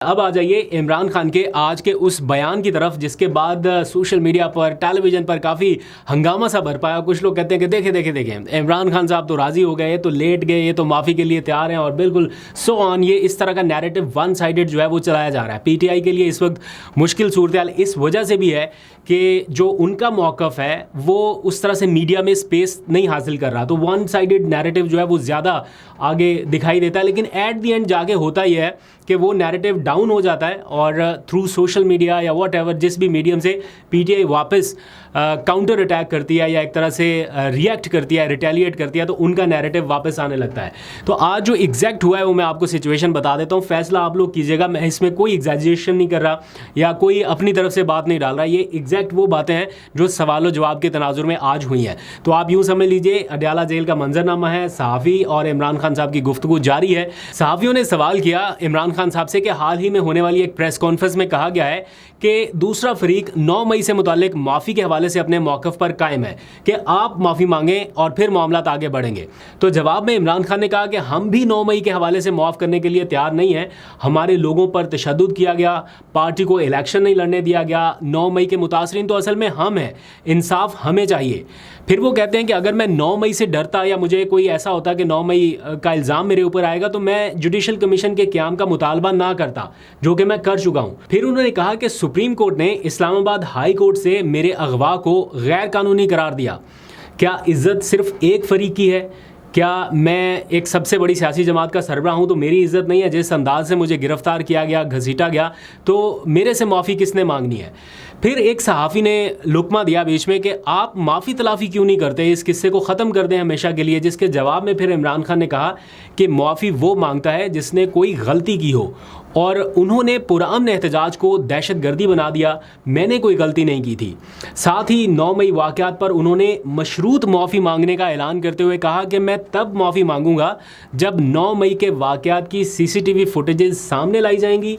अब आ जाइए इमरान खान के आज के उस बयान की तरफ जिसके बाद सोशल मीडिया पर टेलीविज़न पर काफ़ी हंगामा सा बरपाया। कुछ लोग कहते हैं कि देखें इमरान खान साहब तो राज़ी हो गए, ये तो लेट गए, ये तो माफ़ी के लिए तैयार हैं और बिल्कुल सो ऑन। ये इस तरह का नैरेटिव वन साइडेड जो है वो चलाया जा रहा है। पीटीआई के लिए इस वक्त मुश्किल सूरत हाल इस वजह से भी है कि जो उनका मौक़िफ़ है वो उस तरह से मीडिया में स्पेस नहीं हासिल कर रहा, तो वन साइडेड नैरेटिव जो है वो ज़्यादा आगे दिखाई देता है। लेकिन एट दी एंड जाके होता ही है कि वो नैरेटिव डाउन हो जाता है और थ्रू सोशल मीडिया या वॉट एवर जिस भी मीडियम से पीटीआई वापस काउंटर अटैक करती है या एक तरह से रिएक्ट करती है, रिटेलिएट करती है, तो उनका नैरेटिव वापस आने लगता है। तो आज जो एग्जैक्ट हुआ है वो मैं आपको सिचुएशन बता देता हूँ, फैसला आप लोग कीजिएगा। मैं इसमें कोई एग्जैजरेशन नहीं कर रहा या कोई अपनी तरफ से बात नहीं डाल रहा, ये एग्जैक्ट वो बातें हैं जो सवाल जवाब के तनाजुर में आज हुई हैं। तो आप यूँ समझ लीजिए अडयाला जेल का मंजरनामा है, सहाफ़ी और इमरान खान साहब की गुफ्तगू जारी है। सहाफ़ियों ने सवाल किया इमरान खान साहब से कि हाल ही में होने वाली एक प्रेस कॉन्फ्रेंस में कहा गया है कि दूसरा फरीक 9 मई से मुताल्लिक माफ़ी के हवाले से अपने मौक़िफ़ पर कायम है कि आप माफ़ी मांगें और फिर मामला आगे बढ़ेंगे। तो जवाब में इमरान खान ने कहा कि हम भी 9 मई के हवाले से माफ़ करने के लिए तैयार नहीं हैं। हमारे लोगों पर तशद्दुद किया गया, पार्टी को इलेक्शन नहीं लड़ने दिया गया, 9 मई के मुतासरीन तो असल में हम हैं, इंसाफ हमें चाहिए। फिर वो कहते हैं कि अगर मैं 9 मई से डरता या मुझे कोई ऐसा होता कि 9 मई का इल्ज़ाम मेरे ऊपर आएगा तो मैं जुडिशल कमीशन के क़याम का मुतालबा ना करता, जो कि मैं कर चुका हूँ। फिर उन्होंने कहा कि सुप्रीम कोर्ट ने इस्लामाबाद हाई कोर्ट से मेरे अगवा को गैर कानूनी करार दिया। क्या इज़्ज़त सिर्फ एक फरीक की है? क्या मैं एक सबसे बड़ी सियासी जमात का सरबराह हूँ तो मेरी इज़्ज़त नहीं है? जिस अंदाज से मुझे गिरफ्तार किया गया, घसीटा गया, तो मेरे से माफ़ी किसने मांगनी है? फिर एक सहाफ़ी ने लुकमा दिया बीच में कि आप माफ़ी तलाफ़ी क्यों नहीं करते, इस किस्से को ख़त्म कर दें हमेशा के लिए। जिसके जवाब में फिर इमरान खान ने कहा कि माफ़ी वो मांगता है जिसने कोई गलती की हो, और उन्होंने पुरअमन एहतजाज को दहशतगर्दी बना दिया। मैंने कोई गलती नहीं की थी। साथ ही 9 मई वाक़यात पर उन्होंने मशरूत माफ़ी मांगने का ऐलान करते हुए कहा कि मैं तब माफ़ी मांगूंगा जब 9 मई के वाक़यात की सीसीटीवी फुटेजेस सामने लाई जाएंगी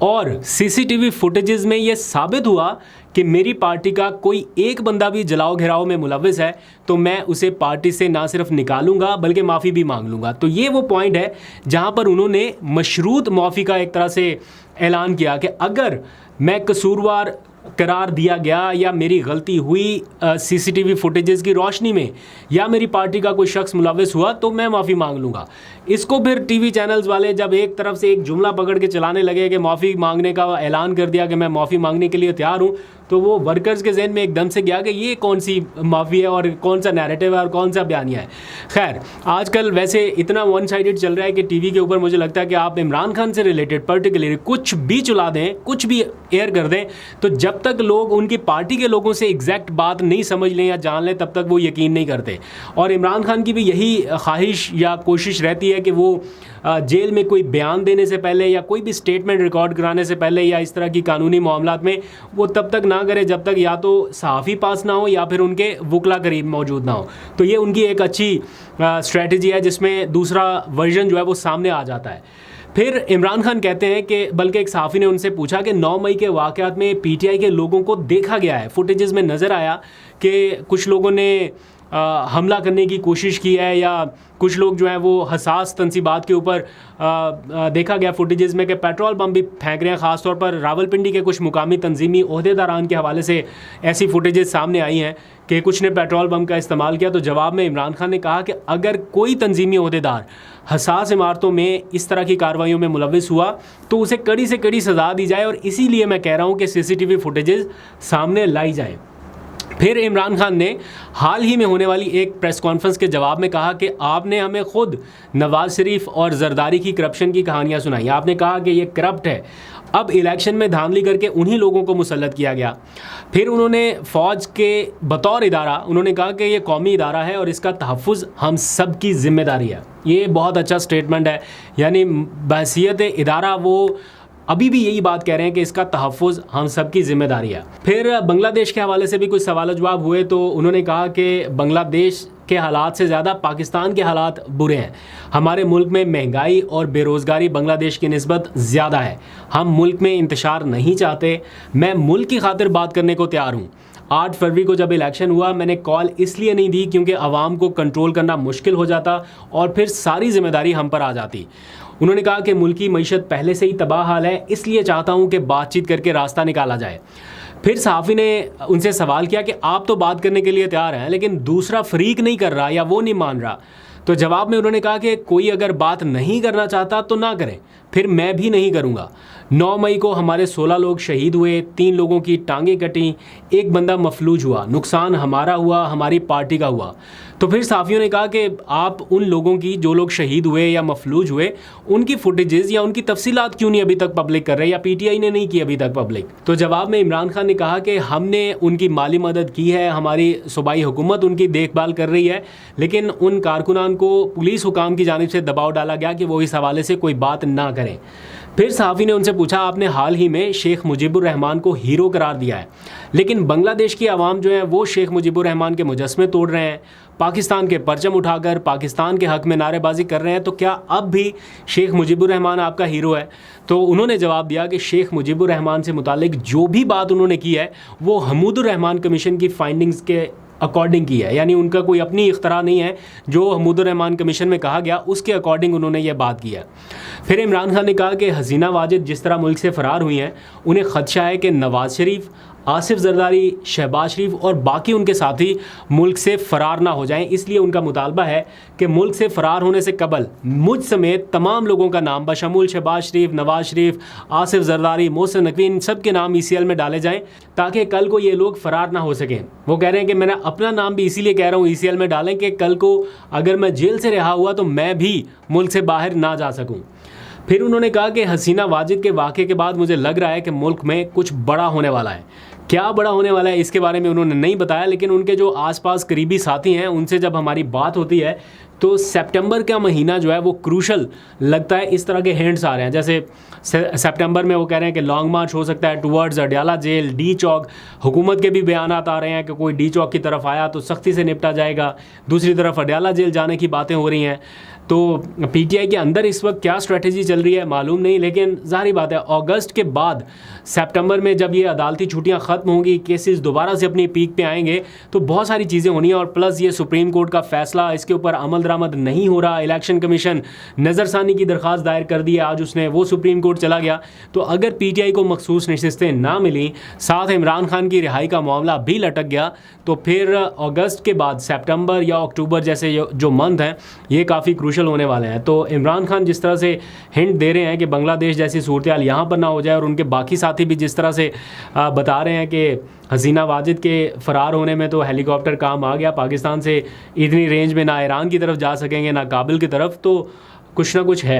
और सीसीटीवी फुटेजेस में ये साबित हुआ कि मेरी पार्टी का कोई एक बंदा भी जलाओ घेराव में मुलव्विस है तो मैं उसे पार्टी से ना सिर्फ निकालूंगा बल्कि माफ़ी भी मांग लूँगा। तो ये वो पॉइंट है जहाँ पर उन्होंने मशरूत माफ़ी का एक तरह से ऐलान किया कि अगर मैं कसूरवार करार दिया गया या मेरी गलती हुई सीसीटीवी फुटेजेस की रोशनी में या मेरी पार्टी का कोई शख्स मुलव्विस हुआ तो मैं माफ़ी मांग लूँगा। इसको फिर टीवी चैनल्स वाले जब एक तरफ से एक जुमला पकड़ के चलाने लगे कि माफ़ी मांगने का ऐलान कर दिया कि मैं माफ़ी मांगने के लिए तैयार हूँ, तो वो वर्कर्स के जहन में एकदम से गया कि ये कौन सी माफ़ी है और कौन सा नैरेटिव है और कौन सा बयानिया है। खैर, आजकल वैसे इतना वन साइडेड चल रहा है कि टीवी के ऊपर मुझे लगता है कि आप इमरान खान से रिलेटेड पर्टिकुलरली कुछ भी चला दें, कुछ भी एयर कर दें, तो जब तक लोग उनकी पार्टी के लोगों से एग्जैक्ट बात नहीं समझ लें या जान लें तब तक वो यकीन नहीं करते। और इमरान खान की भी यही ख्वाहिश या कोशिश रहती है कि वो जेल में कोई बयान देने से पहले या कोई भी स्टेटमेंट रिकॉर्ड कराने से पहले या इस तरह की कानूनी मामलात में वो तब तक ना करे जब तक या तो सहाफ़ी पास ना हो या फिर उनके वकला करीब मौजूद ना हो। तो ये उनकी एक अच्छी स्ट्रेटजी है जिसमें दूसरा वर्जन जो है वो सामने आ जाता है। फिर इमरान खान कहते हैं कि बल्कि एक सहाफ़ी ने उनसे पूछा कि 9 मई के वाक़यात में पीटीआई के लोगों को देखा गया है, फुटेजेस में नज़र आया कि कुछ लोगों ने हमला करने की कोशिश की है या कुछ लोग जो हैं वो हसास तनसीबात के ऊपर देखा गया फुटेजेस में कि पेट्रोल बम भी फेंक रहे हैं। ख़ास तौर पर रावलपिंडी के कुछ मुकामी तंजीमी ओहदेदारान के हवाले से ऐसी फुटेजेस सामने आई हैं कि कुछ ने पेट्रोल बम का इस्तेमाल किया। तो जवाब में इमरान खान ने कहा कि अगर कोई तंजीमी ओहदेदार हसास इमारतों में इस तरह की कार्रवाइयों में मुलव्विस हुआ तो उसे कड़ी से कड़ी सज़ा दी जाए और इसीलिए मैं कह रहा हूँ कि सीसीटीवी फुटेजेस सामने लाई जाएँ। फिर इमरान खान ने हाल ही में होने वाली एक प्रेस कॉन्फ्रेंस के जवाब में कहा कि आपने हमें खुद नवाज शरीफ और जरदारी की करप्शन की कहानियां सुनाई। आपने कहा कि ये करप्ट है, अब इलेक्शन में धांधली करके उन्हीं लोगों को मुसल्लत किया गया। फिर उन्होंने फ़ौज के बतौर इदारा उन्होंने कहा कि ये कौमी इदारा है और इसका तहफ़्फ़ुज़ हम सब की ज़िम्मेदारी है। ये बहुत अच्छा स्टेटमेंट है, यानी बहसीयत इदारा वो अभी भी यही बात कह रहे हैं कि इसका तहफ़्फ़ुज़ हम सब की ज़िम्मेदारी है। फिर बांग्लादेश के हवाले से भी कुछ सवाल जवाब हुए तो उन्होंने कहा कि बांग्लादेश के हालात से ज़्यादा पाकिस्तान के हालात बुरे हैं। हमारे मुल्क में महंगाई और बेरोज़गारी बांग्लादेश की निस्बत ज़्यादा है। हम मुल्क में इंतशार नहीं चाहते। मैं मुल्क की खातिर बात करने को तैयार हूँ। 8 फरवरी को जब इलेक्शन हुआ मैंने कॉल इसलिए नहीं दी क्योंकि आवाम को कंट्रोल करना मुश्किल हो जाता और फिर सारी जिम्मेदारी हम पर आ जाती। उन्होंने कहा कि मुल्क की मईशत पहले से ही तबाह हाल है, इसलिए चाहता हूँ कि बातचीत करके रास्ता निकाला जाए। फिर सहाफ़ी ने उनसे सवाल किया कि आप तो बात करने के लिए तैयार हैं, लेकिन दूसरा फरीक नहीं कर रहा या वो नहीं मान रहा। तो जवाब में उन्होंने कहा कि कोई अगर बात नहीं करना चाहता तो ना करें, फिर मैं भी नहीं करूँगा। 9 मई को हमारे 16 लोग शहीद हुए, 3 लोगों की टांगें कटी, एक बंदा मफलूज हुआ, नुकसान हमारा हुआ, हमारी पार्टी का हुआ। तो फिर साफियों ने कहा कि आप उन लोगों की, जो लोग शहीद हुए या मफलूज हुए, उनकी फुटेजेस या उनकी तफसीलात क्यों नहीं अभी तक पब्लिक कर रहे, या पीटीआई ने नहीं की अभी तक पब्लिक। तो जवाब में इमरान खान ने कहा कि हमने उनकी माली मदद की है, हमारी सूबाई हुकूमत उनकी देखभाल कर रही है, लेकिन उन कारकुनान को पुलिस हुकाम की जानिब से दबाव डाला गया कि वो इस हवाले से कोई बात ना करें। फिर सहाफ़ी ने उनसे पूछा, आपने हाल ही में शेख मुजीबुर रहमान को हीरो करार दिया है, लेकिन बांग्लादेश की आवाम जो है वो शेख मुजीबुर रहमान के मुजस्समे तोड़ रहे हैं, पाकिस्तान के परचम उठाकर पाकिस्तान के हक़ में नारेबाजी कर रहे हैं, तो क्या अब भी शेख मुजीबुर रहमान आपका हीरो है? तो उन्होंने जवाब दिया कि शेख मुजीबुर रहमान से मुतालिक जो भी बात उन्होंने की है वो हमीदुर रहमान कमीशन की फाइंडिंग्स के अकॉर्डिंग की है, यानी उनका कोई अपनी इख्तरा नहीं है, जो हमीदुर रहमान कमीशन में कहा गया उसके अकॉर्डिंग उन्होंने ये बात की है। फिर इमरान खान ने कहा कि हसीना वाजिद जिस तरह मुल्क से फ़रार हुई हैं, उन्हें ख़दशा है कि नवाज़ शरीफ, आसिफ जरदारी, शहबाज शरीफ और बाकी उनके साथी मुल्क से फ़रार ना हो जाएं, इसलिए उनका मुतालबा है कि मुल्क से फ़रार होने से कबल मुझ समेत तमाम लोगों का नाम बशमूल शहबाज शरीफ, नवाज़ शरीफ, आसिफ जरदारी, मोहसिन नकवी, इन सब के नाम ECL में डाले जाएं, ताकि कल को ये लोग फ़रार ना हो सकें। वो कह रहे हैं कि मैंने अपना नाम भी इसीलिए कह रहा हूँ ECL में डालें कि कल को अगर मैं जेल से रिहा हुआ तो मैं भी मुल्क से बाहर ना जा सकूँ। फिर उन्होंने कहा कि हसीना वाजिद के वाक़े के बाद मुझे लग रहा है कि मुल्क में कुछ बड़ा होने वाला है। क्या बड़ा होने वाला है इसके बारे में उन्होंने नहीं बताया, लेकिन उनके जो आसपास करीबी साथी हैं उनसे जब हमारी बात होती है तो सितंबर का महीना जो है वो क्रूशल लगता है। इस तरह के हिंट्स आ रहे हैं, जैसे सितंबर में वो कह रहे हैं कि लॉन्ग मार्च हो सकता है टुवर्ड्स अडयाला जेल, डी चौक। हुकूमत के भी बयान आ रहे हैं कि कोई डी चौक की तरफ आया तो सख्ती से निपटा जाएगा, दूसरी तरफ अडयाला जेल जाने की बातें हो रही हैं। तो पीटीआई के अंदर इस वक्त क्या स्ट्रेटजी चल रही है मालूम नहीं, लेकिन ज़ाहिर बात है अगस्त के बाद सितंबर में जब ये अदालती छुट्टियां ख़त्म होंगी, केसेस दोबारा से अपनी पीक पे आएंगे, तो बहुत सारी चीज़ें होनी हैं। और प्लस ये सुप्रीम कोर्ट का फ़ैसला, इसके ऊपर अमल दरामद नहीं हो रहा। इलेक्शन कमीशन नज़रसानी की दरख्वास्त दायर कर दी है आज उसने, वो सुप्रीम कोर्ट चला गया। तो अगर पीटीआई को मखसूस नशिस्तें ना मिली, साथ इमरान खान की रिहाई का मामला भी लटक गया, तो फिर अगस्त के बाद सितंबर या अक्टूबर जैसे जो मंथ हैं ये काफ़ी क्रूशल होने वाले हैं। तो इमरान खान जिस तरह से हिंट दे रहे हैं कि बांग्लादेश जैसी सूरत हाल यहाँ पर ना हो जाए, और उनके बाकी साथी भी जिस तरह से बता रहे हैं कि हसीना वाजिद के फ़रार होने में तो हेलीकॉप्टर काम आ गया, पाकिस्तान से इतनी रेंज में ना ईरान की तरफ जा सकेंगे ना काबिल की तरफ, तो कुछ ना कुछ है।